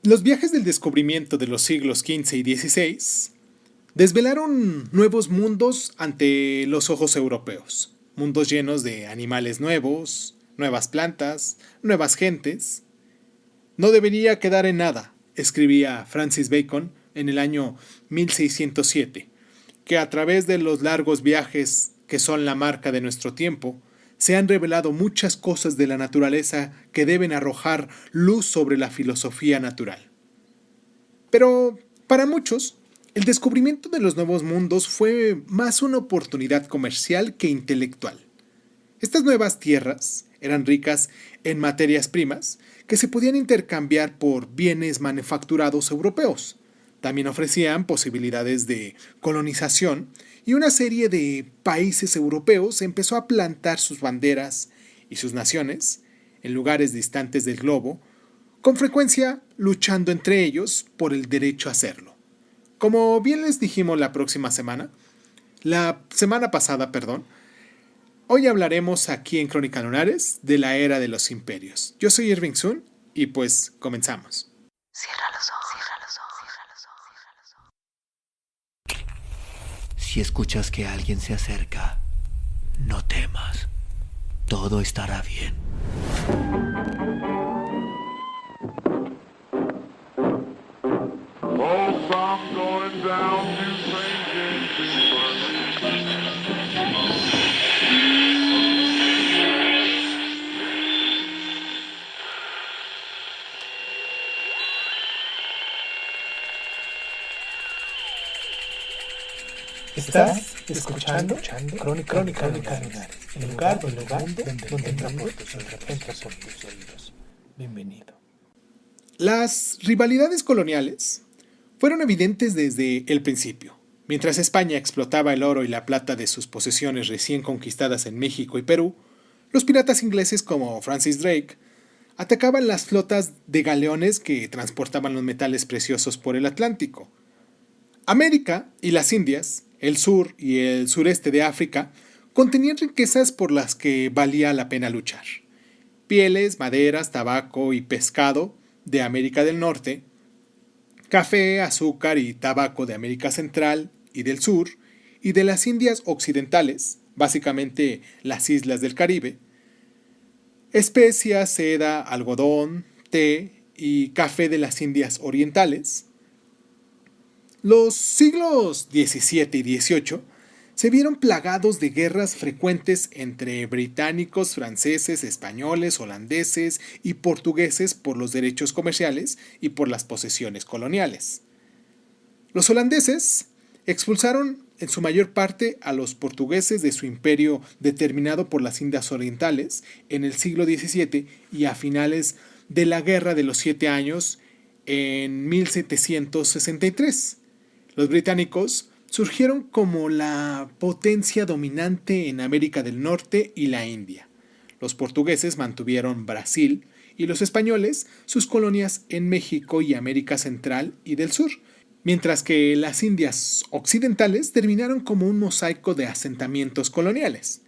Los viajes del descubrimiento de los siglos XV y XVI desvelaron nuevos mundos ante los ojos europeos, mundos llenos de animales nuevos, nuevas plantas, nuevas gentes. No debería quedar en nada, escribía Francis Bacon en el año 1607, que a través de los largos viajes que son la marca de nuestro tiempo, se han revelado muchas cosas de la naturaleza que deben arrojar luz sobre la filosofía natural. Pero, para muchos, el descubrimiento de los nuevos mundos fue más una oportunidad comercial que intelectual. Estas nuevas tierras eran ricas en materias primas que se podían intercambiar por bienes manufacturados europeos. También ofrecían posibilidades de colonización y una serie de países europeos empezó a plantar sus banderas y sus naciones en lugares distantes del globo, con frecuencia luchando entre ellos por el derecho a hacerlo. Como bien les dijimos la semana pasada, hoy hablaremos aquí en Crónica Lunares de la era de los imperios. Yo soy Irving Sun y pues comenzamos. Cierra los ojos, cierra los ojos, cierra los ojos, cierra los ojos. Si escuchas que alguien se acerca, no temas. Todo estará bien. Folks, I'm going down to St. James's Estás escuchando Crónica Lunares, el lugar donde entra por tus oídos. Bienvenido. Las rivalidades coloniales fueron evidentes desde el principio. Mientras España explotaba el oro y la plata de sus posesiones recién conquistadas en México y Perú, los piratas ingleses como Francis Drake atacaban las flotas de galeones que transportaban los metales preciosos por el Atlántico. América y las Indias, el sur y el sureste de África, contenían riquezas por las que valía la pena luchar. Pieles, maderas, tabaco y pescado de América del Norte, café, azúcar y tabaco de América Central y del Sur, y de las Indias Occidentales, básicamente las islas del Caribe, especias, seda, algodón, té y café de las Indias Orientales. Los siglos XVII y XVIII se vieron plagados de guerras frecuentes entre británicos, franceses, españoles, holandeses y portugueses por los derechos comerciales y por las posesiones coloniales. Los holandeses expulsaron en su mayor parte a los portugueses de su imperio determinado por las Indias Orientales en el siglo XVII y a finales de la Guerra de los 7 Años en 1763. Los británicos surgieron como la potencia dominante en América del Norte y la India. Los portugueses mantuvieron Brasil y los españoles sus colonias en México y América Central y del Sur, mientras que las Indias Occidentales terminaron como un mosaico de asentamientos coloniales.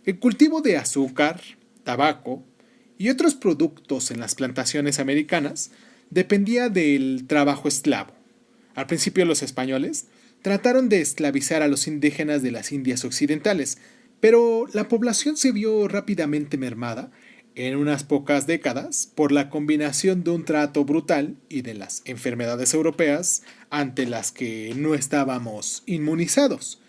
El cultivo de azúcar, tabaco y otros productos en las plantaciones americanas dependía del trabajo esclavo. Al principio los españoles trataron de esclavizar a los indígenas de las Indias Occidentales, pero la población se vio rápidamente mermada en unas pocas décadas por la combinación de un trato brutal y de las enfermedades europeas ante las que no estábamos inmunizados.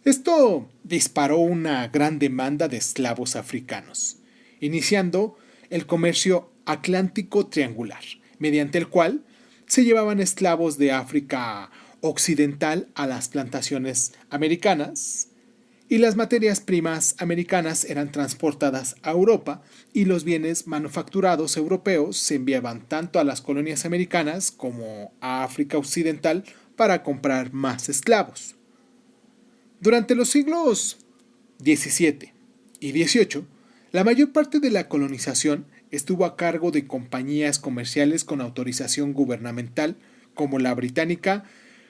Esto disparó una gran demanda de esclavos africanos, iniciando el comercio atlántico triangular, mediante el cual se llevaban esclavos de África Occidental a las plantaciones americanas y las materias primas americanas eran transportadas a Europa y los bienes manufacturados europeos se enviaban tanto a las colonias americanas como a África Occidental para comprar más esclavos. Durante los siglos XVII y XVIII, la mayor parte de la colonización estuvo a cargo de compañías comerciales con autorización gubernamental como la británica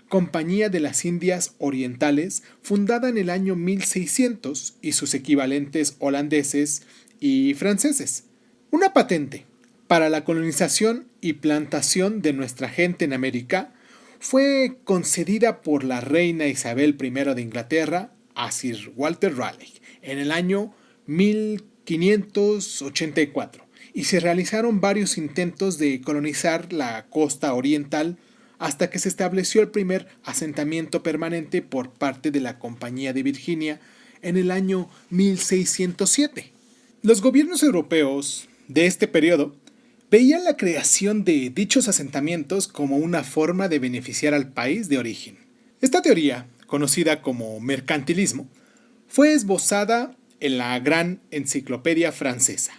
Compañía de las Indias Orientales, fundada en el año 1600, y sus equivalentes holandeses y franceses. Una patente para la colonización y plantación de nuestra gente en América fue concedida por la reina Isabel I de Inglaterra a Sir Walter Raleigh en el año 1584 y se realizaron varios intentos de colonizar la costa oriental hasta que se estableció el primer asentamiento permanente por parte de la Compañía de Virginia en el año 1607. Los gobiernos europeos de este periodo veían la creación de dichos asentamientos como una forma de beneficiar al país de origen. Esta teoría, conocida como mercantilismo, fue esbozada en la Gran Enciclopedia Francesa.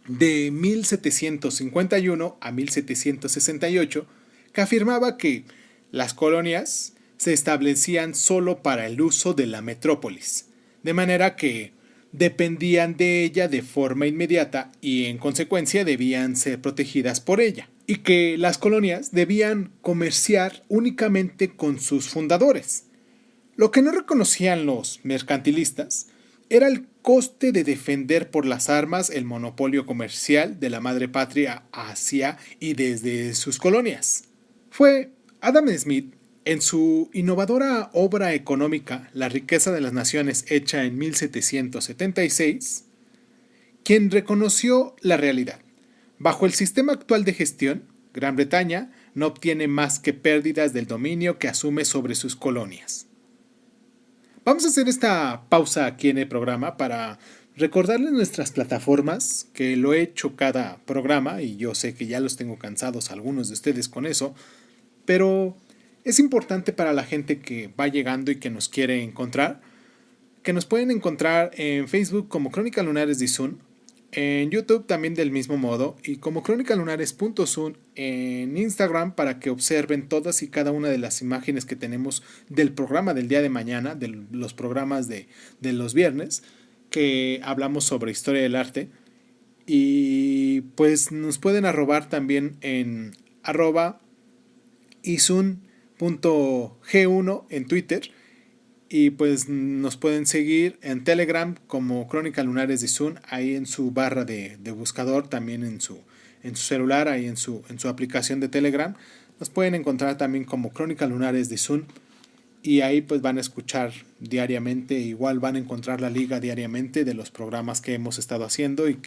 De 1751 a 1768, que afirmaba que las colonias se establecían solo para el uso de la metrópolis, de manera que dependían de ella de forma inmediata y en consecuencia debían ser protegidas por ella, y que las colonias debían comerciar únicamente con sus fundadores. Lo que no reconocían los mercantilistas era el coste de defender por las armas el monopolio comercial de la madre patria hacia y desde sus colonias. Fue Adam Smith, en su innovadora obra económica La riqueza de las naciones, hecha en 1776, quien reconoció la realidad. Bajo el sistema actual de gestión, Gran Bretaña no obtiene más que pérdidas del dominio que asume sobre sus colonias. Vamos a hacer esta pausa aquí en el programa para recordarles nuestras plataformas, que lo he hecho cada programa y yo sé que ya los tengo cansados algunos de ustedes con eso, pero es importante para la gente que va llegando y que nos quiere encontrar, que nos pueden encontrar en Facebook como Crónica Lunares de Izun, en YouTube también del mismo modo y como crónicalunares.zun en Instagram para que observen todas y cada una de las imágenes que tenemos del programa del día de mañana, de los programas de los viernes, que hablamos sobre historia del arte. Y pues nos pueden arrobar también en @izun.g1 en Twitter. Y pues nos pueden seguir en Telegram como Crónica Lunares de Izun, ahí en su barra de buscador, también en su celular, ahí en su aplicación de Telegram. Nos pueden encontrar también como Crónica Lunares de Izun y ahí pues van a escuchar diariamente, igual van a encontrar la liga diariamente de los programas que hemos estado haciendo y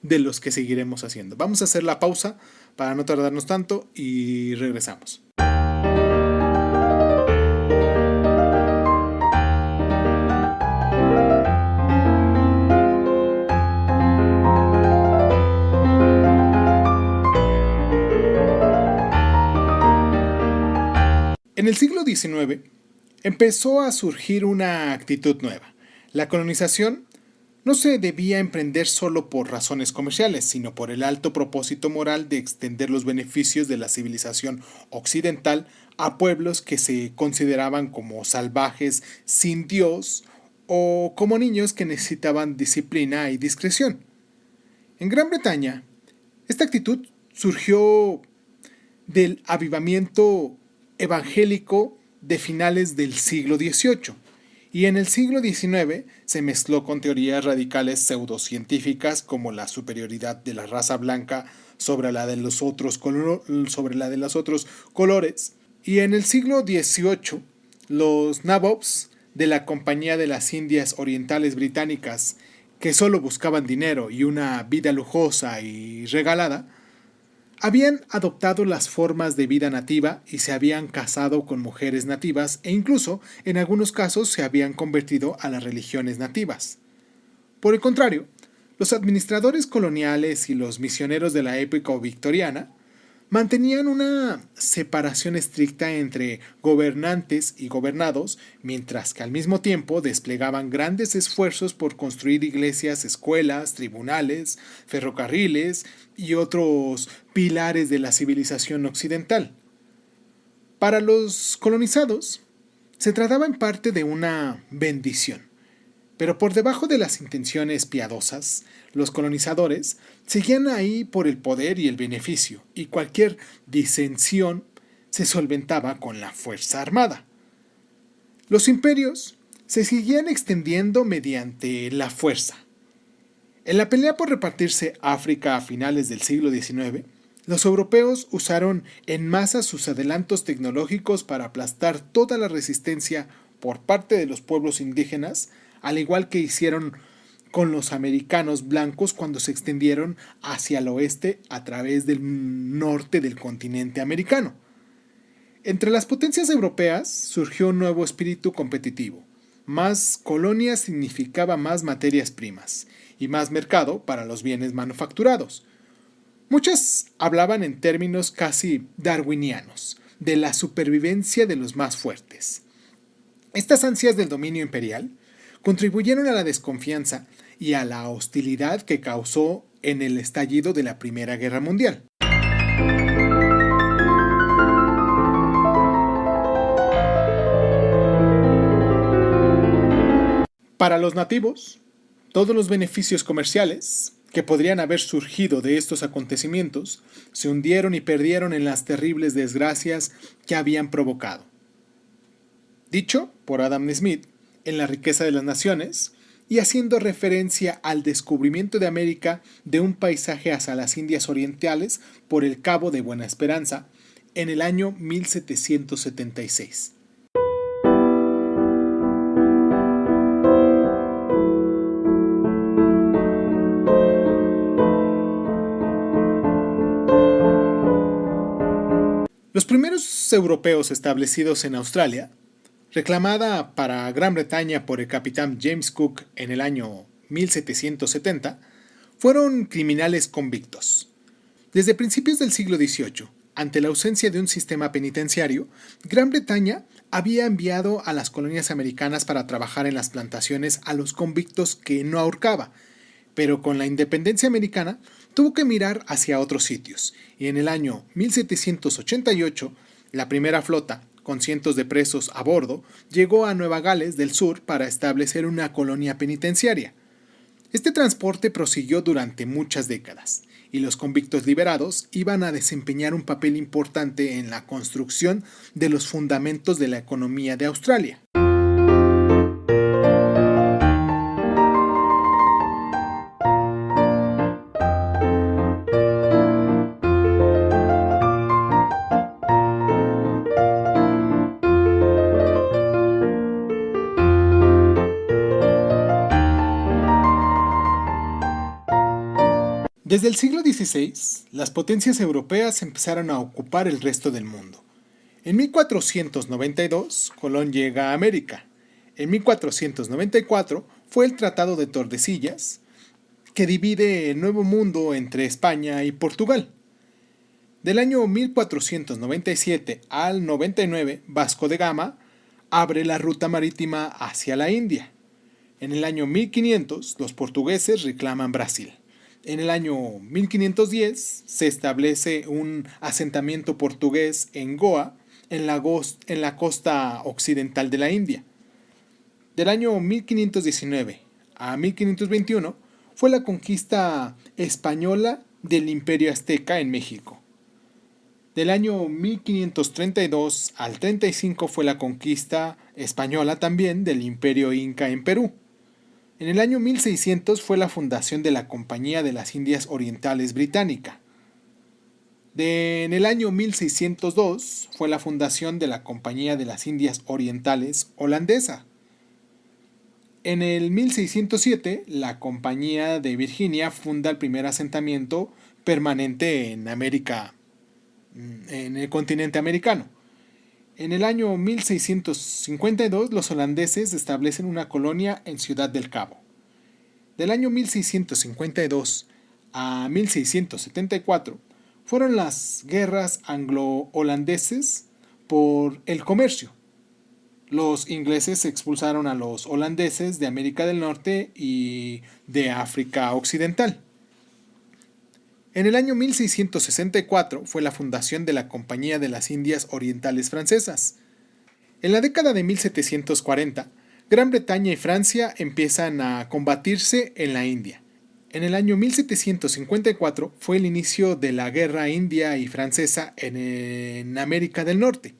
de los que seguiremos haciendo. Vamos a hacer la pausa para no tardarnos tanto y regresamos. En el siglo XIX empezó a surgir una actitud nueva. La colonización no se debía emprender solo por razones comerciales, sino por el alto propósito moral de extender los beneficios de la civilización occidental a pueblos que se consideraban como salvajes, sin Dios, o como niños que necesitaban disciplina y discreción. En Gran Bretaña, esta actitud surgió del avivamiento evangélico de finales del siglo XVIII y en el siglo XIX se mezcló con teorías radicales pseudocientíficas como la superioridad de la raza blanca sobre la de los otros colores, y en el siglo XVIII los nabobs de la Compañía de las Indias Orientales Británicas, que solo buscaban dinero y una vida lujosa y regalada, habían adoptado las formas de vida nativa y se habían casado con mujeres nativas e incluso, en algunos casos, se habían convertido a las religiones nativas. Por el contrario, los administradores coloniales y los misioneros de la época victoriana mantenían una separación estricta entre gobernantes y gobernados, mientras que al mismo tiempo desplegaban grandes esfuerzos por construir iglesias, escuelas, tribunales, ferrocarriles y otros pilares de la civilización occidental. Para los colonizados, se trataba en parte de una bendición, pero por debajo de las intenciones piadosas, los colonizadores seguían ahí por el poder y el beneficio, y cualquier disensión se solventaba con la fuerza armada. Los imperios se seguían extendiendo mediante la fuerza. En la pelea por repartirse África a finales del siglo XIX, los europeos usaron en masa sus adelantos tecnológicos para aplastar toda la resistencia por parte de los pueblos indígenas, al igual que hicieron con los americanos blancos cuando se extendieron hacia el oeste a través del norte del continente americano. Entre las potencias europeas surgió un nuevo espíritu competitivo. Más colonias significaba más materias primas y más mercado para los bienes manufacturados. Muchas hablaban en términos casi darwinianos, de la supervivencia de los más fuertes. Estas ansias del dominio imperial contribuyeron a la desconfianza y a la hostilidad que causó en el estallido de la Primera Guerra Mundial. Para los nativos, todos los beneficios comerciales que podrían haber surgido de estos acontecimientos se hundieron y perdieron en las terribles desgracias que habían provocado. Dicho por Adam Smith en La riqueza de las naciones, y haciendo referencia al descubrimiento de América de un paisaje hacia las Indias Orientales por el Cabo de Buena Esperanza en el año 1776. Los primeros europeos establecidos en Australia, reclamada para Gran Bretaña por el capitán James Cook en el año 1770, fueron criminales convictos. Desde principios del siglo XVIII, ante la ausencia de un sistema penitenciario, Gran Bretaña había enviado a las colonias americanas para trabajar en las plantaciones a los convictos que no ahorcaba, pero con la independencia americana tuvo que mirar hacia otros sitios, y en el año 1788, la primera flota, con cientos de presos a bordo, llegó a Nueva Gales del Sur para establecer una colonia penitenciaria. Este transporte prosiguió durante muchas décadas, y los convictos liberados iban a desempeñar un papel importante en la construcción de los fundamentos de la economía de Australia. Desde el siglo XVI, las potencias europeas empezaron a ocupar el resto del mundo. En 1492, Colón llega a América. En 1494 fue el Tratado de Tordesillas, que divide el Nuevo Mundo entre España y Portugal. Del año 1497 al 99, Vasco de Gama abre la ruta marítima hacia la India. En el año 1500, los portugueses reclaman Brasil. En el año 1510 se establece un asentamiento portugués en Goa, en la costa occidental de la India. Del año 1519 a 1521 fue la conquista española del Imperio Azteca en México. Del año 1532 al 35 fue la conquista española también del Imperio Inca en Perú. En el año 1600 fue la fundación de la Compañía de las Indias Orientales Británica. En el año 1602 fue la fundación de la Compañía de las Indias Orientales Holandesa. En el 1607 la Compañía de Virginia funda el primer asentamiento permanente en América, en el continente americano. En el año 1652, los holandeses establecen una colonia en Ciudad del Cabo. Del año 1652 a 1674 fueron las guerras anglo-holandeses por el comercio. Los ingleses expulsaron a los holandeses de América del Norte y de África Occidental. En el año 1664 fue la fundación de la Compañía de las Indias Orientales Francesas. En la década de 1740, Gran Bretaña y Francia empiezan a combatirse en la India. En el año 1754 fue el inicio de la Guerra India y Francesa en América del Norte.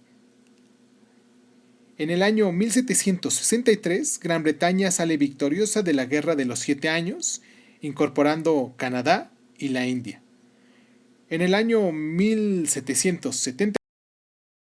En el año 1763, Gran Bretaña sale victoriosa de la Guerra de los 7 Años incorporando Canadá y la India. En el año 1770